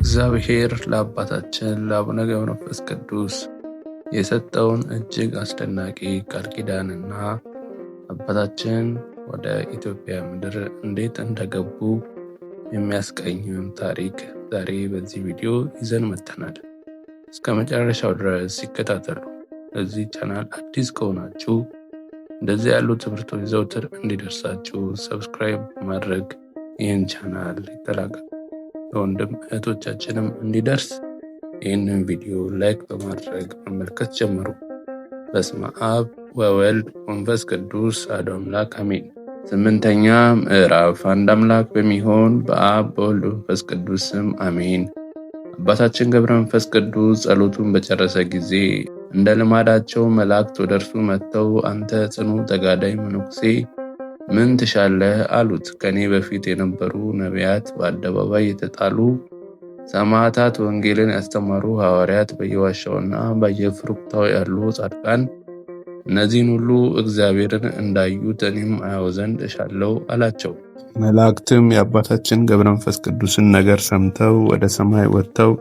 እግዚአብሔር ለአባታችን ለአቡነ ገብረ መንፈስ ቅዱስ የሰጠውን እጅግ አስደናቂ ቃል ኪዳንና አባታችን ወደ ኢትዮጵያ ምድር እንዴት እንደገቡ የሚያስቀኝም ታሪክ ዛሬ በዚህ ቪዲዮ ይዘን መጥተናል። እስከ መጨረሻው ድረስ ይከታተሉ። ለዚህ ቻናል አዲስ ከሆናችሁ እንደዚህ ያሉ ትምህርቶች ዘውትር እንዲደርሳችሁ ሰብስክራይብ ማድረግ ይህን ቻናል ይቀላቀሉ። ለወንድም እህቶቻችንም እንዲደርስ ይህንን ቪዲዮ ላይክ በማድረግ መመልከት ጀምሩ። በስመ አብ ወወልድ ወመንፈስ ቅዱስ አሐዱ አምላክ አሜን። 8ኛ ምዕራፍ። አንድ አምላክ በሚሆን በአብ በወልድ በመንፈስ ቅዱስ ስም አሜን። አባታችን ገብረ መንፈስ ቅዱስ ጸሎቱን በጨረሰ ጊዜ እንደ ልማዳቸው መላእክት ወደ እርሱ መጥተው አንተ ጽኑ ተጋዳይ መነኩሴ ምን ትሻለህ አሉት። ከኔ በፊት የነበሩ ነቢያት፣ በአደባባይ የተጣሉ ሰማዕታት፣ ወንጌልን ያስተማሩ ሐዋርያት፣ በየዋሻውና በየፍሩክታው ያሉ ጻድቃን፣ እነዚህን ሁሉ እግዚአብሔርን እንዳዩት እኔም አያው ዘንድ እሻለሁ አላቸው። መላእክትም የአባታችን ገብረ መንፈስ ቅዱስን ነገር ሰምተው ወደ ሰማይ ወጥተው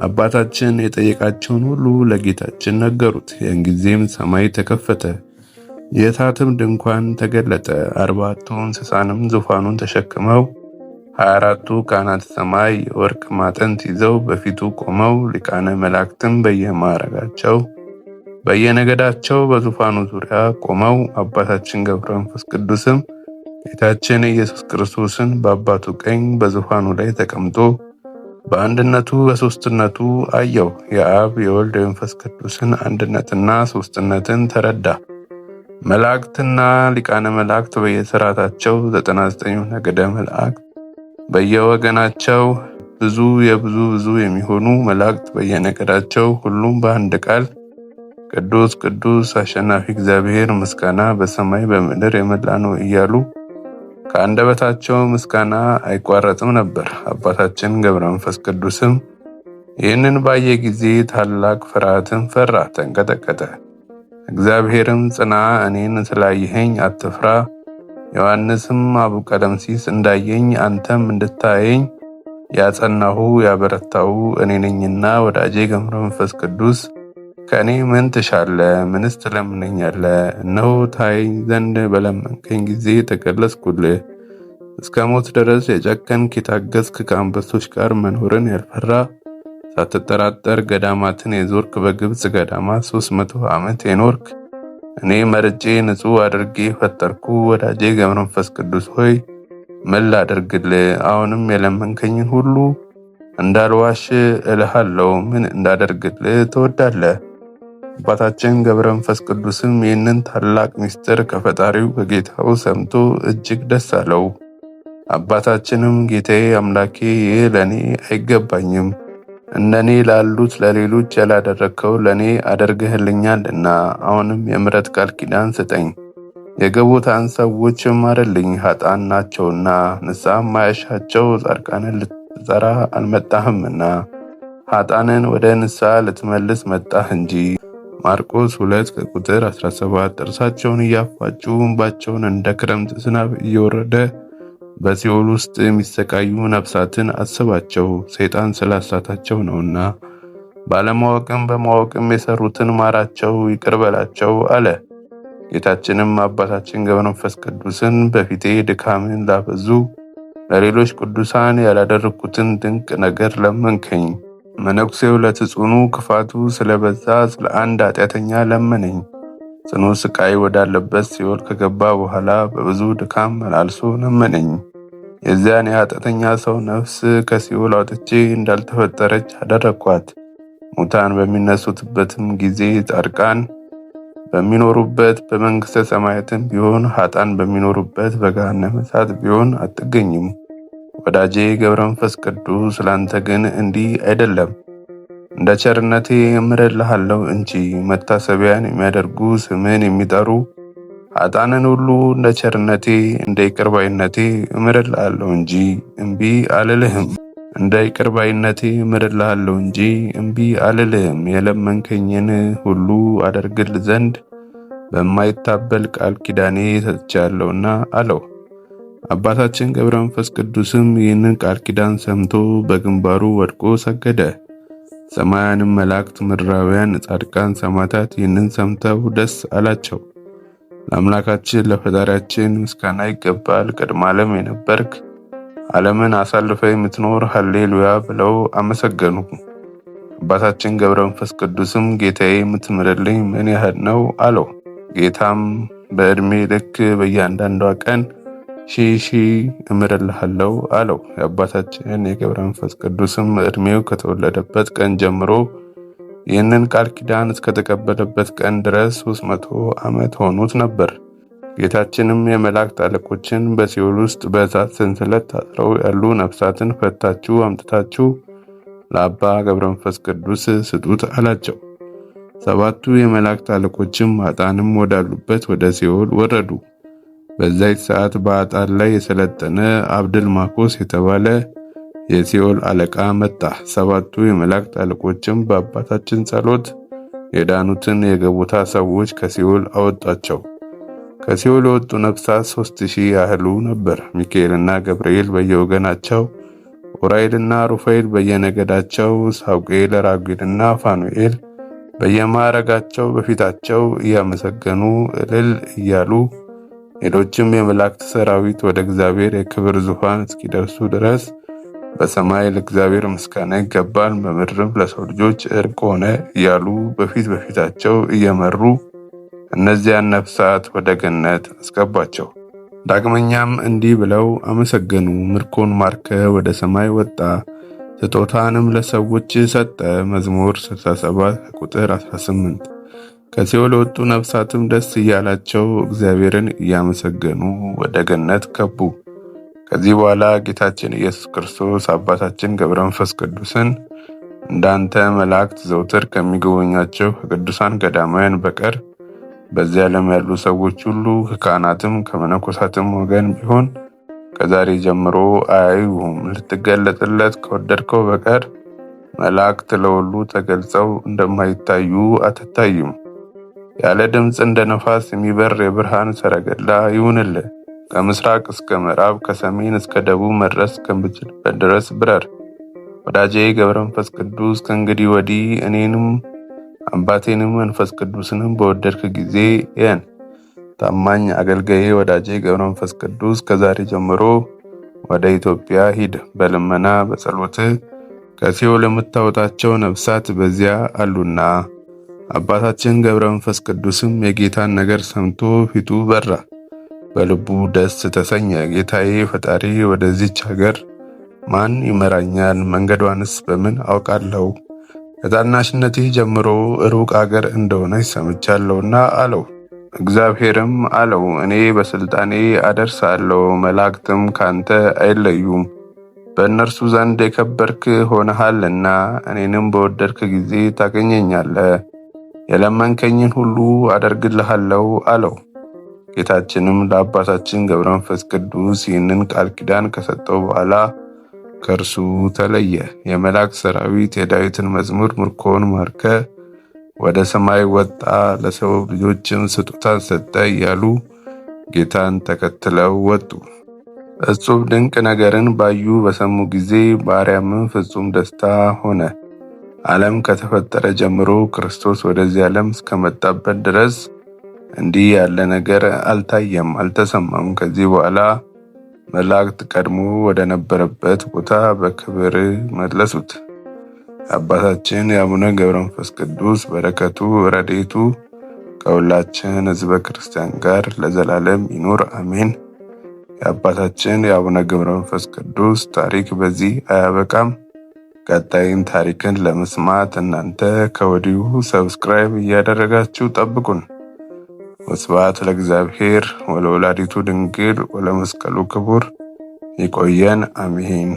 አባታችን የጠየቃቸውን ሁሉ ለጌታችን ነገሩት። ያን ጊዜም ሰማይ ተከፈተ፣ የእሳትም ድንኳን ተገለጠ። 40 እንስሳንም ዙፋኑን ተሸክመው 24ቱ ካህናተ ሰማይ የወርቅ ማጠንት ይዘው በፊቱ ቆመው ሊቃነ መላእክትም በየማዕረጋቸው በየነገዳቸው በዙፋኑ ዙሪያ ቆመው አባታችን ገብረ መንፈስ ቅዱስም ጌታችን ኢየሱስ ክርስቶስን በአባቱ ቀኝ በዙፋኑ ላይ ተቀምጦ በአንድነቱ በሶስትነቱ አየው። የአብ የወልድ የመንፈስ ቅዱስን አንድነትና ሶስትነትን ተረዳ። መላእክትና ሊቃነ መላእክት በየሥርዓታቸው 99 ነገደ መላእክት በየወገናቸው ብዙ የሚሆኑ መላእክት በየነገዳቸው ሁሉም በአንድ ቃል ቅዱስ ቅዱስ አሸናፊ እግዚአብሔር ምስጋና በሰማይ በምድር የመላ ነው እያሉ ከአንደበታቸው ምስጋና አይቋረጥም ነበር። አባታችን ገብረ መንፈስ ቅዱስም ይህንን ባየ ጊዜ ታላቅ ፍርሃትን ፈራ፣ ተንቀጠቀጠ። እግዚአብሔርም ጽና፣ እኔን ስላየኸኝ አትፍራ። ዮሐንስም አቡቀለምሲስ እንዳየኝ አንተም እንድታየኝ ያጸናሁ ያበረታሁ እኔ ነኝና ወዳጄ ገብረ መንፈስ ቅዱስ ከእኔ ምን ትሻለህ? ምንስ ትለምነኛለህ? እነሆ ታየኝ ዘንድ በለመንከኝ ጊዜ ተገለጽኩልህ። እስከ ሞት ድረስ የጨከንክ የታገስክ፣ ከአንበሶች ጋር መኖርን ያልፈራ፣ ሳትጠራጠር ገዳማትን የዞርክ፣ በግብፅ ገዳማት 300 ዓመት የኖርክ፣ እኔ መርጬ ንጹሕ አድርጌ ፈጠርኩ ወዳጄ ገብረ መንፈስ ቅዱስ ሆይ ምን ላድርግልህ? አሁንም የለመንከኝን ሁሉ እንዳልዋሽ እልሃለሁ። ምን እንዳደርግልህ ትወዳለህ? አባታችን ገብረ መንፈስ ቅዱስም ይህንን ታላቅ ምስጢር ከፈጣሪው ከጌታው ሰምቶ እጅግ ደስ አለው። አባታችንም ጌታዬ አምላኬ፣ ይህ ለእኔ አይገባኝም፣ እንደኔ ላሉት ለሌሎች ያላደረግከው ለእኔ አደርግህልኛልና አሁንም የምሕረት ቃል ኪዳን ስጠኝ። የገቡታን ሰዎች ማርልኝ፣ ኃጥአን ናቸውና ንስሐም ማያሻቸው ጻድቃንን ልትጠራ አልመጣህምና ኃጥአንን ወደ ንስሐ ልትመልስ መጣህ እንጂ። ማርቆስ 2 ከቁጥር 17። እርሳቸውን እያፋጩ እንባቸውን እንደ ክረምት ዝናብ እየወረደ በሲኦል ውስጥ የሚሰቃዩ ነፍሳትን አስባቸው፣ ሰይጣን ስላሳታቸው ነውና። ባለማወቅም በማወቅም የሰሩትን ማራቸው፣ ይቅር በላቸው አለ። ጌታችንም አባታችን ገብረ መንፈስ ቅዱስን በፊቴ ድካምን ላበዙ ለሌሎች ቅዱሳን ያላደረኩትን ድንቅ ነገር ለመንከኝ። መነኩሴው ለትጹኑ ክፋቱ ስለበዛ ስለ አንድ ኃጢአተኛ ለመነኝ። ጽኑ ስቃይ ወዳለበት ሲኦል ከገባ በኋላ በብዙ ድካም መላልሶ ለመነኝ። የዚያን የኃጢአተኛ ሰው ነፍስ ከሲኦል አውጥቼ እንዳልተፈጠረች አደረኳት። ሙታን በሚነሱትበትም ጊዜ ጻድቃን በሚኖሩበት በመንግሥተ ሰማያትም ቢሆን ኃጥአን በሚኖሩበት በገሃነመ እሳት ቢሆን አትገኝም። ወዳጄ ገብረ መንፈስ ቅዱስ ላንተ ግን እንዲህ አይደለም። እንደ ቸርነቴ እምርልሃለሁ እንጂ መታሰቢያን የሚያደርጉ ስምን የሚጠሩ ኃጥአንን ሁሉ እንደ ቸርነቴ እንደ ይቅርባይነቴ እምርልሃለሁ እንጂ እምቢ አልልህም። እንደ ይቅርባይነቴ እምርልሃለሁ እንጂ እምቢ አልልህም። የለመንከኝን ሁሉ አደርግል ዘንድ በማይታበል ቃል ኪዳኔ ሰጥቻለሁና አለው። አባታችን ገብረ መንፈስ ቅዱስም ይህንን ቃል ኪዳን ሰምቶ በግንባሩ ወድቆ ሰገደ። ሰማያንም መላእክት፣ ምድራውያን ጻድቃን፣ ሰማዕታት ይህንን ሰምተው ደስ አላቸው። ለአምላካችን ለፈጣሪያችን ምስጋና ይገባል። ቅድመ ዓለም የነበርክ ዓለምን አሳልፈ የምትኖር ሃሌሉያ ብለው አመሰገኑ። አባታችን ገብረ መንፈስ ቅዱስም ጌታዬ የምትምርልኝ ምን ያህል ነው አለው። ጌታም በዕድሜ ልክ በእያንዳንዷ ቀን ሺህ እምርልሃለሁ አለው። የአባታችን የገብረ መንፈስ ቅዱስም ዕድሜው ከተወለደበት ቀን ጀምሮ ይህንን ቃል ኪዳን እስከተቀበለበት ቀን ድረስ 300 ዓመት ሆኖት ነበር። ጌታችንም የመላእክት አለቆችን በሲኦል ውስጥ በእሳት ሰንሰለት ታስረው ያሉ ነፍሳትን ፈታችሁ አምጥታችሁ ለአባ ገብረ መንፈስ ቅዱስ ስጡት አላቸው። 7ቱ የመላእክት አለቆችም ኃጥአንም ወዳሉበት ወደ ሲኦል ወረዱ። በዛች ሰዓት በኃጥአን ላይ የሰለጠነ አብድልማኮስ የተባለ የሲኦል አለቃ መጣ። 7ቱ የመላእክት አለቆችም በአባታችን ጸሎት የዳኑትን የገቡታ ሰዎች ከሲኦል አወጣቸው። ከሲኦል የወጡ ነፍሳት 3000 ያህሉ ነበር። ሚካኤልና ገብርኤል በየወገናቸው፣ ኡራኤልና ሩፋኤል በየነገዳቸው፣ ሳውቄል፣ ራጉኤልና ፋኑኤል በየማዕረጋቸው በፊታቸው እያመሰገኑ እልል እያሉ ሌሎችም የመላእክት ሰራዊት ወደ እግዚአብሔር የክብር ዙፋን እስኪደርሱ ድረስ በሰማይ ለእግዚአብሔር ምስጋና ይገባል፣ በምድርም ለሰው ልጆች እርቅ ሆነ እያሉ በፊታቸው እየመሩ እነዚያን ነፍሳት ወደ ገነት አስገባቸው። ዳግመኛም እንዲህ ብለው አመሰገኑ። ምርኮን ማርከ ወደ ሰማይ ወጣ፣ ስጦታንም ለሰዎች ሰጠ። መዝሙር 67 ቁጥር 18። ከሲኦል የወጡ ነፍሳትም ደስ እያላቸው እግዚአብሔርን እያመሰገኑ ወደ ገነት ገቡ። ከዚህ በኋላ ጌታችን ኢየሱስ ክርስቶስ አባታችን ገብረ መንፈስ ቅዱስን እንዳንተ መላእክት ዘውትር ከሚጎበኛቸው ከቅዱሳን ገዳማውያን በቀር በዚህ ዓለም ያሉ ሰዎች ሁሉ ከካህናትም ከመነኮሳትም ወገን ቢሆን ከዛሬ ጀምሮ አያዩህም። ልትገለጥለት ከወደድከው በቀር መላእክት ለሁሉ ተገልጸው እንደማይታዩ አትታይም። ያለ ድምፅ እንደ ነፋስ የሚበር የብርሃን ሰረገላ ይሁንልህ። ከምስራቅ እስከ ምዕራብ ከሰሜን እስከ ደቡብ መድረስ ከምትችልበት ድረስ ብረር። ወዳጄ ገብረ መንፈስ ቅዱስ ከእንግዲህ ወዲህ እኔንም አባቴንም መንፈስ ቅዱስንም በወደድክ ጊዜ ያን ታማኝ አገልጋዬ ወዳጄ ገብረ መንፈስ ቅዱስ ከዛሬ ጀምሮ ወደ ኢትዮጵያ ሂድ። በልመና በጸሎትህ ከሲኦል የምታወጣቸው ነፍሳት በዚያ አሉና። አባታችን ገብረ መንፈስ ቅዱስም የጌታን ነገር ሰምቶ ፊቱ በራ፣ በልቡ ደስ ተሰኘ። ጌታዬ ፈጣሪ ወደዚች ሀገር ማን ይመራኛል? መንገዷንስ በምን አውቃለሁ? ከታናሽነቴ ጀምሮ ሩቅ አገር እንደሆነች ሰምቻለሁና አለው። እግዚአብሔርም አለው፣ እኔ በስልጣኔ አደርሳለሁ፣ መላእክትም ካንተ አይለዩም። በእነርሱ ዘንድ የከበርክ ሆነሃልና እኔንም በወደድክ ጊዜ ታገኘኛለህ። የለመንከኝን ሁሉ አደርግልሃለሁ አለው። ጌታችንም ለአባታችን ገብረ መንፈስ ቅዱስ ይህንን ቃል ኪዳን ከሰጠው በኋላ ከእርሱ ተለየ። የመላእክት ሰራዊት የዳዊትን መዝሙር ምርኮን ማርከ ወደ ሰማይ ወጣ፣ ለሰው ልጆችም ስጦታን ሰጠ እያሉ ጌታን ተከትለው ወጡ። እጹብ ድንቅ ነገርን ባዩ በሰሙ ጊዜ በአርያምም ፍጹም ደስታ ሆነ። ዓለም ከተፈጠረ ጀምሮ ክርስቶስ ወደዚህ ዓለም እስከመጣበት ድረስ እንዲህ ያለ ነገር አልታየም አልተሰማም። ከዚህ በኋላ መላእክት ቀድሞ ወደ ነበረበት ቦታ በክብር መለሱት። አባታችን የአቡነ ገብረ መንፈስ ቅዱስ በረከቱ ረድኤቱ ከሁላችን ሕዝበ ክርስቲያን ጋር ለዘላለም ይኑር አሜን። የአባታችን የአቡነ ገብረ መንፈስ ቅዱስ ታሪክ በዚህ አያበቃም። ቀጣይን ታሪክን ለመስማት እናንተ ከወዲሁ ሰብስክራይብ እያደረጋችሁ ጠብቁን። ወስብሐት ለእግዚአብሔር ወለወላዲቱ ድንግል ወለመስቀሉ ክቡር። ይቆየን አሜን።